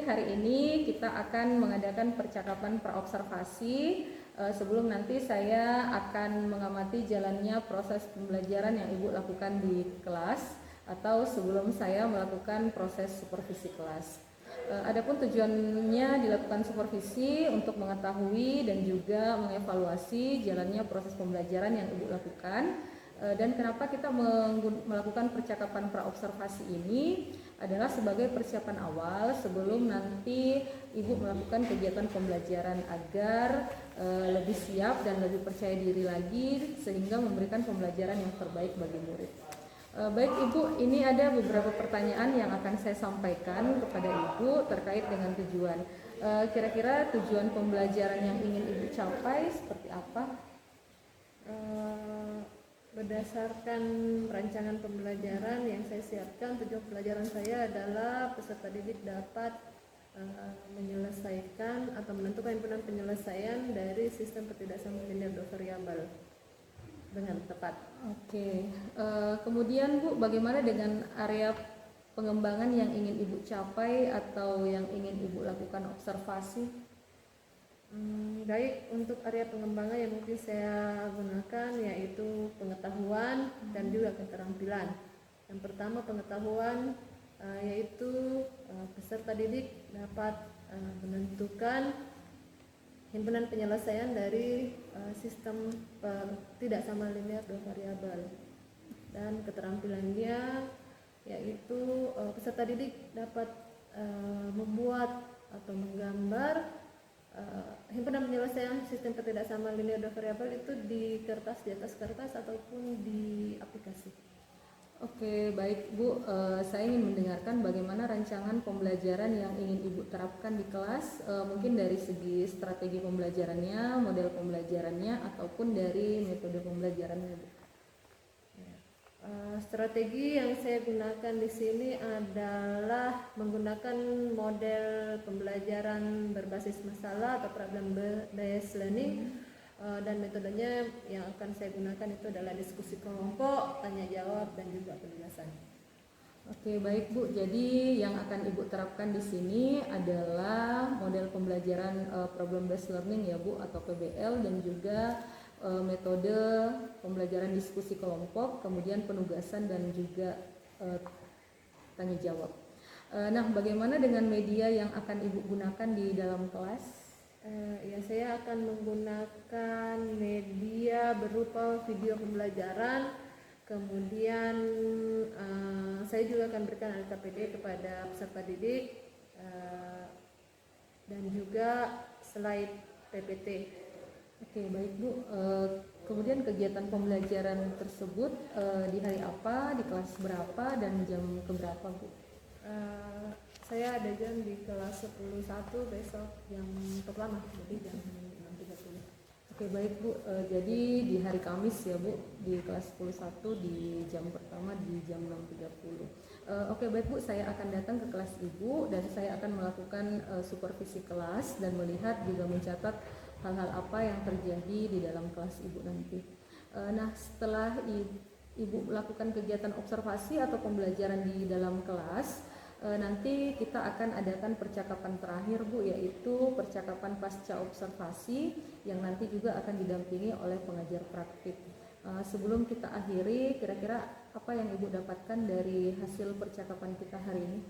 hari ini kita akan mengadakan percakapan praobservasi. Sebelum nanti saya akan mengamati jalannya proses pembelajaran yang Ibu lakukan di kelas atau sebelum saya melakukan proses supervisi kelas. Adapun tujuannya dilakukan supervisi untuk mengetahui dan juga mengevaluasi jalannya proses pembelajaran yang Ibu lakukan. Dan kenapa kita melakukan percakapan praobservasi ini adalah sebagai persiapan awal sebelum nanti Ibu melakukan kegiatan pembelajaran agar lebih siap dan lebih percaya diri lagi sehingga memberikan pembelajaran yang terbaik bagi murid. Baik Ibu, ini ada beberapa pertanyaan yang akan saya sampaikan kepada Ibu terkait dengan tujuan. Kira-kira tujuan pembelajaran yang ingin Ibu capai seperti apa? Berdasarkan rancangan pembelajaran yang saya siapkan, tujuan pelajaran saya adalah peserta didik dapat menyelesaikan atau menentukan himpunan penyelesaian dari sistem ketidaksamaan linear dua variabel dengan tepat. Oke. Kemudian Bu, bagaimana dengan area pengembangan yang ingin Ibu capai atau yang ingin Ibu lakukan observasi? Baik, untuk area pengembangan yang mungkin saya gunakan yaitu pengetahuan dan juga keterampilan. Yang pertama pengetahuan, yaitu peserta didik dapat menentukan himpunan penyelesaian dari sistem tidak sama linear dua variabel. Dan keterampilannya yaitu peserta didik dapat membuat atau menggambar himpunan penyelesaian sistem ketidaksamaan linear dua variabel itu di kertas, di atas kertas ataupun di aplikasi. Oke, baik Bu, saya ingin mendengarkan bagaimana rancangan pembelajaran yang ingin Ibu terapkan di kelas, mungkin dari segi strategi pembelajarannya, model pembelajarannya, ataupun dari metode pembelajarannya Bu. Strategi yang saya gunakan di sini adalah menggunakan model pembelajaran berbasis masalah atau problem based learning, dan metodenya yang akan saya gunakan itu adalah diskusi kelompok, tanya jawab, dan juga penugasan. Oke, baik Bu. Jadi yang akan Ibu terapkan di sini adalah model pembelajaran problem based learning ya Bu, atau PBL, dan juga metode pembelajaran diskusi kelompok, kemudian penugasan dan juga tanya jawab. Nah, bagaimana dengan media yang akan Ibu gunakan di dalam kelas? Ya, saya akan menggunakan media berupa video pembelajaran, kemudian saya juga akan berikan LKPD kepada peserta didik, dan juga slide PPT. Oke, baik Bu. Kemudian kegiatan pembelajaran tersebut di hari apa, di kelas berapa, dan jam keberapa Bu? Saya ada jam di kelas 11 besok yang pertama, jadi jam 6.30. Oke, baik Bu. Jadi di hari Kamis ya Bu, di kelas 11 di jam pertama di jam 6.30. Oke, baik Bu, saya akan datang ke kelas Ibu dan saya akan melakukan supervisi kelas dan melihat juga mencatat hal-hal apa yang terjadi di dalam kelas Ibu nanti. Nah, setelah Ibu melakukan kegiatan observasi atau pembelajaran di dalam kelas, nanti kita akan adakan percakapan terakhir Bu, yaitu percakapan pasca observasi yang nanti juga akan didampingi oleh pengajar praktik. Sebelum kita akhiri, kira-kira apa yang Ibu dapatkan dari hasil percakapan kita hari ini?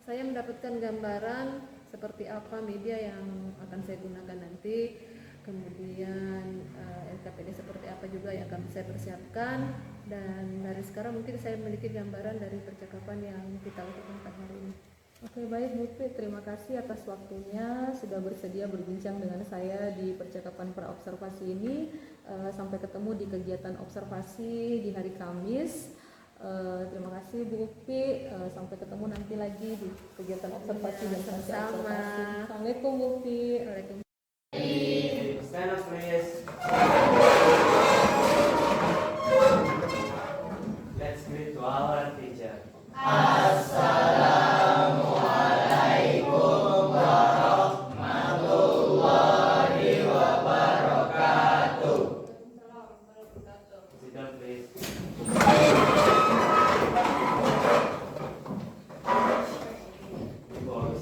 Saya mendapatkan gambaran seperti apa media yang akan saya gunakan nanti, kemudian LKPD seperti apa juga yang akan saya persiapkan, dan dari sekarang mungkin saya memiliki gambaran dari percakapan yang kita lakukan pada hari ini. Oke, baik Bu Pi, terima kasih atas waktunya sudah bersedia berbincang dengan saya di percakapan praobservasi ini. Sampai ketemu di kegiatan observasi di hari Kamis. Terima kasih Bu Upi, sampai ketemu nanti lagi di kegiatan observasi dan sama-sama. Assalamualaikum Bu Upi. Waalaikumsalam. Stand up, please. Let's greet to our teacher. Assalamualaikum warahmatullahi wabarakatuh. Sit down, please. Before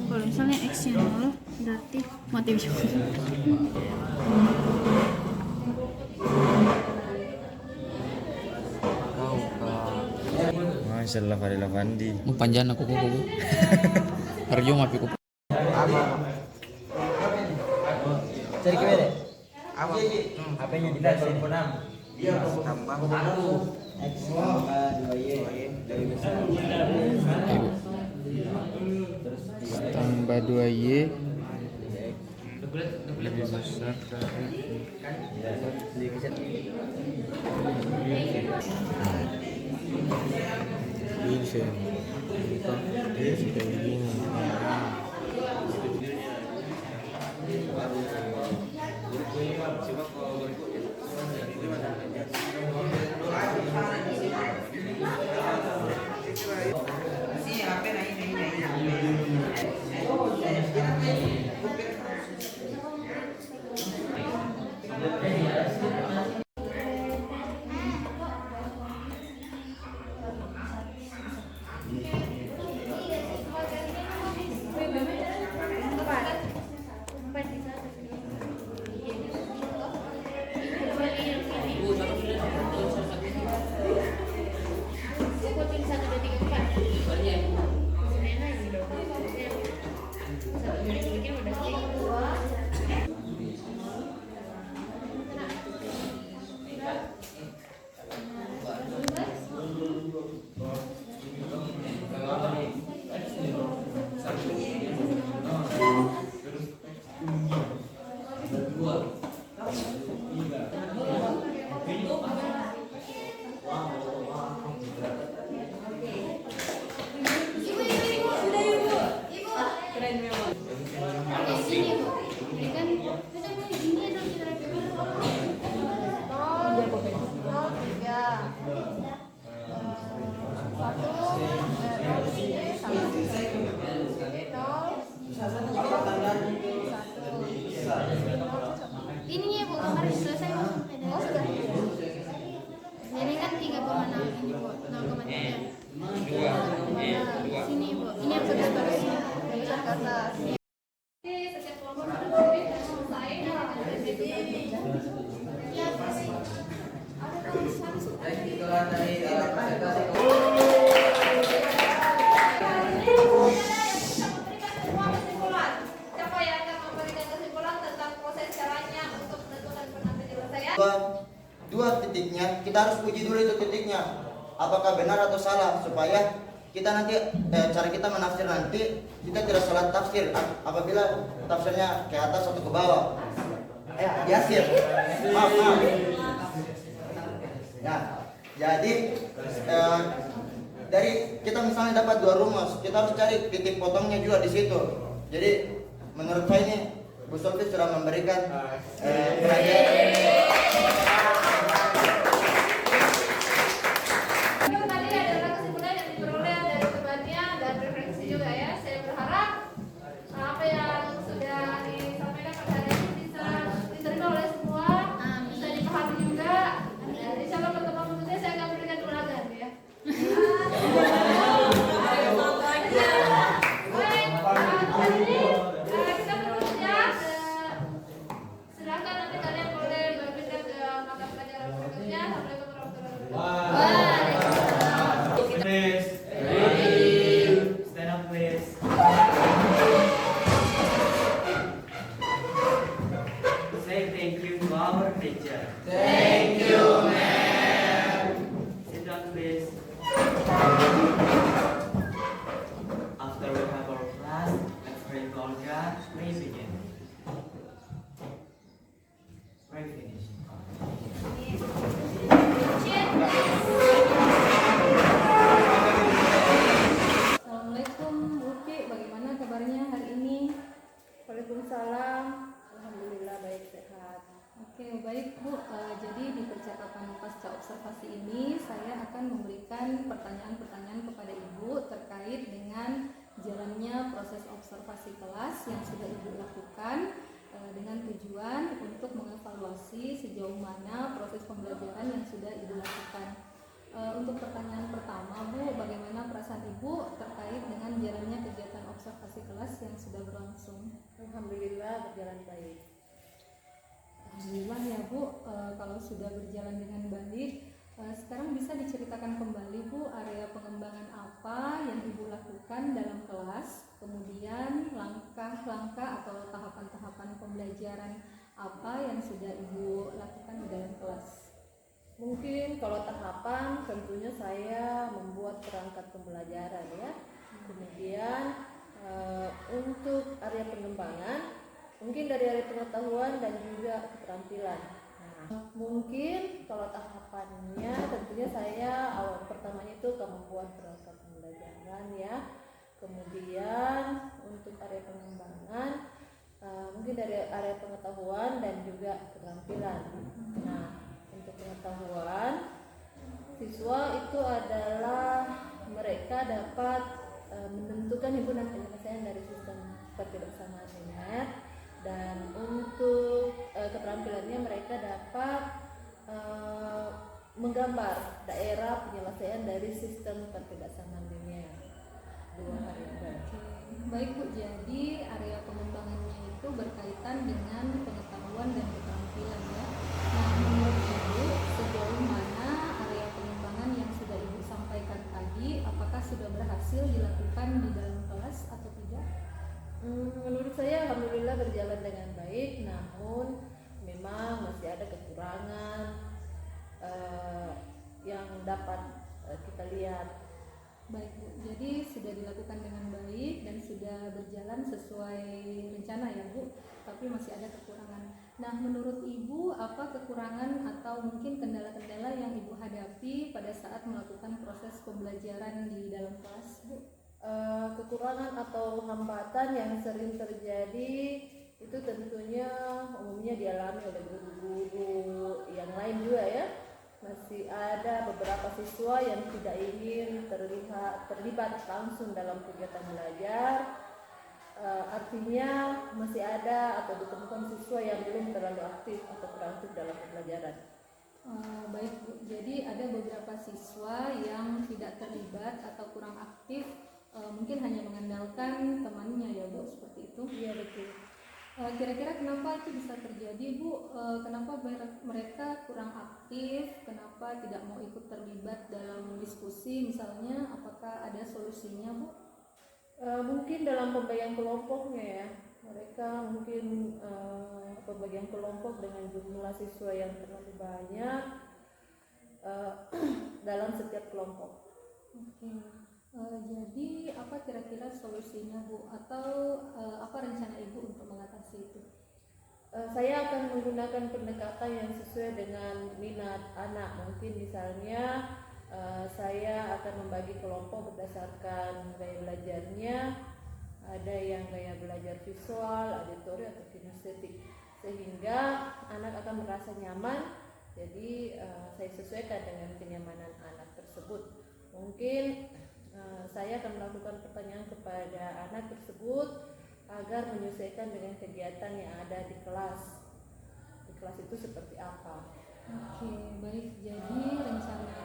Kalau misalnya X-nya 0 berarti mati bisa. Masyaallah Fadila Fandi. Panjang aku kuku. Harjo mapi kuku. Cari kemana? Apa? HP-nya di dalam handphone am. Iya, tambah X tambah 2Y dari besar. Tambah 2Y lebih besar dari Vincent kita sih kayak gini. Ini ya Bu, kemarin selesai Bu. Jadi kan 3,6 ini Bu, 0,3. Sini Bu, ini yang sudah bagus ya. Yang ke atas. Setiap kelompok berdiri dan selesai dengan PPT. Ya, ada dua titiknya, kita harus uji dulu itu titiknya apakah benar atau salah, supaya kita nanti cara kita menafsir nanti kita tidak salah tafsir apabila tafsirnya ke atas atau ke bawah. Yasir, maaf. Nah, jadi dari kita misalnya dapat 2 rumus, kita harus cari titik potongnya juga di situ. Jadi menurut saya ini Bu Solvi sudah memberikan pelajaran. Tadi adalah kesimpulan yang diperoleh dari debatnya dan refleksi juga ya. Saya berharap apa yang sudah disampaikan pada hari ini bisa diterima oleh semua, bisa dipahami juga. Dan insya Allah pertemuan berikutnya saya akan berikan ulangan ya. Baik, kita terus ya. Silakan nanti kalian boleh berpindah ke mata pelajaran berikutnya. Assalamualaikum warahmatullahi wabarakatuh. Please. Stand up, please. Say thank you to our teacher. Thank you, ma'am. Sit down, please. After we have our class, let's pray to our God. May begin. Pray finish. Assalamualaikum Bu Uki, bagaimana kabarnya hari ini? Waalaikumsalam. Alhamdulillah baik sehat. Oke, baik Bu. Jadi di percakapan pasca observasi ini saya akan memberikan pertanyaan-pertanyaan kepada Ibu terkait dengan jalannya proses observasi kelas yang sudah Ibu lakukan dengan tujuan untuk mengevaluasi sejauh mana proses pembelajaran yang sudah Ibu lakukan. Untuk pertanyaan pertama Bu, bagaimana perasaan Ibu terkait dengan jalannya kegiatan observasi kelas yang sudah berlangsung? Alhamdulillah berjalan baik. Alhamdulillah ya Bu, kalau sudah berjalan dengan baik, sekarang bisa diceritakan kembali Bu area pengembangan apa yang Ibu lakukan dalam kelas, kemudian langkah-langkah atau tahapan-tahapan pembelajaran apa yang sudah Ibu lakukan di dalam kelas. Mungkin kalau tahapan tentunya saya membuat perangkat pembelajaran ya. Kemudian untuk area pengembangan mungkin dari area pengetahuan dan juga keterampilan. Nah, mungkin kalau tahapannya tentunya saya awal pertamanya itu kemampuan perangkat pembelajaran ya. Kemudian untuk area pengembangan mungkin dari area pengetahuan dan juga keterampilan. Nah, untuk pengetahuan siswa itu adalah mereka dapat menentukan himpunan penyelesaian dari sistem ketidaksamaan linear, dan untuk keterampilannya mereka dapat menggambar daerah penyelesaian dari sistem ketidaksamaan linear. Dua variabel. Baik Bu, jadi area pengembangannya itu berkaitan dengan pengetahuan dan keterampilan ya. Nah, menurut Ibu sejauh mana area pengembangan yang sudah Ibu sampaikan tadi, apakah sudah berhasil dilakukan di dalam kelas atau tidak? Menurut saya alhamdulillah berjalan dengan baik, namun memang masih ada kekurangan yang dapat kita lihat. Baik Bu, jadi sudah dilakukan dengan baik dan sudah berjalan sesuai rencana ya Bu, tapi masih ada kekurangan. Nah, menurut Ibu apa kekurangan atau mungkin kendala-kendala yang Ibu hadapi pada saat melakukan proses pembelajaran di dalam kelas Bu? Kekurangan atau hambatan yang sering terjadi itu tentunya umumnya dialami oleh guru-guru yang lain juga ya. Masih ada beberapa siswa yang tidak ingin terlibat langsung dalam kegiatan belajar. Artinya masih ada atau ditemukan siswa yang belum terlalu aktif atau kurang aktif dalam pembelajaran. Baik Bu, jadi ada beberapa siswa yang tidak terlibat atau kurang aktif, mungkin hanya mengandalkan temannya ya Bu, seperti itu? Iya betul. Kira-kira kenapa itu bisa terjadi Bu? Kenapa mereka kurang aktif? Kenapa tidak mau ikut terlibat dalam diskusi misalnya? Apakah ada solusinya Bu? Mungkin dalam pembagian kelompoknya ya. Mereka mungkin pembagian kelompok dengan jumlah siswa yang terlalu banyak dalam setiap kelompok. Oke. Jadi apa kira-kira solusinya Bu, atau apa rencana Ibu untuk mengatasi itu? Saya akan menggunakan pendekatan yang sesuai dengan minat anak. Mungkin misalnya saya akan membagi kelompok berdasarkan gaya belajarnya. Ada yang gaya belajar visual, auditori atau kinestetik, sehingga anak akan merasa nyaman. Jadi saya sesuaikan dengan kenyamanan anak tersebut. Mungkin saya akan melakukan pertanyaan kepada anak tersebut agar menyesuaikan dengan kegiatan yang ada di kelas. Di kelas itu seperti apa? Oke, baik. Jadi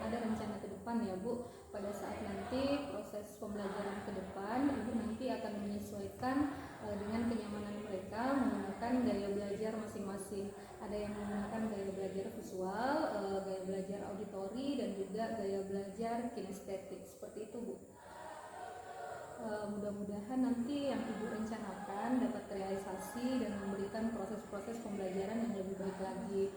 ada rencana ke depan ya Bu. Pada saat nanti proses pembelajaran ke depan, Ibu nanti akan menyesuaikan dengan kenyamanan mereka menggunakan gaya belajar masing-masing. Ada yang menggunakan gaya belajar visual, gaya belajar auditori, dan juga gaya belajar kinestetik. Seperti itu Bu. Mudah-mudahan nanti yang Ibu rencanakan dapat terrealisasi dan memberikan proses-proses pembelajaran yang lebih baik lagi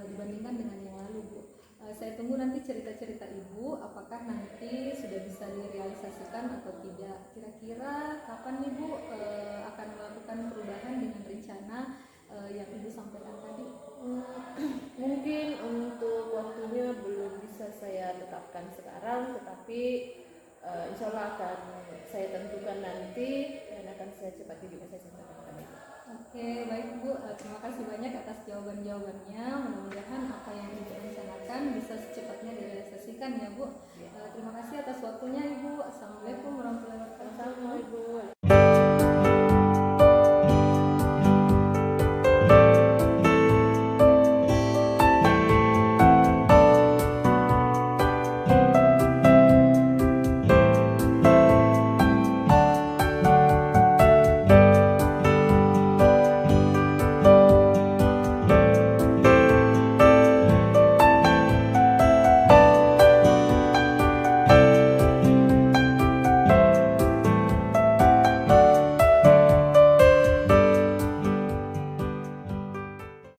dibandingkan dengan yang lalu Bu. Saya tunggu nanti cerita-cerita Ibu, apakah nanti sudah bisa direalisasikan atau tidak. Kira-kira kapan nih Bu akan melakukan perubahan dengan rencana yang Ibu sampaikan tadi? Mungkin untuk waktunya belum bisa saya tetapkan sekarang, tetapi insya Allah akan saya tentukan nanti dan akan saya cepat juga saya sampaikan kepada Ibu. Oke, baik Bu. Terima kasih banyak atas jawaban-jawabannya. Mudah-mudahan apa yang Ibu rencanakan bisa secepatnya direalisasikan ya Bu. Terima kasih atas waktunya Ibu. Assalamualaikum warahmatullahi wabarakatuh. Sama Ibu.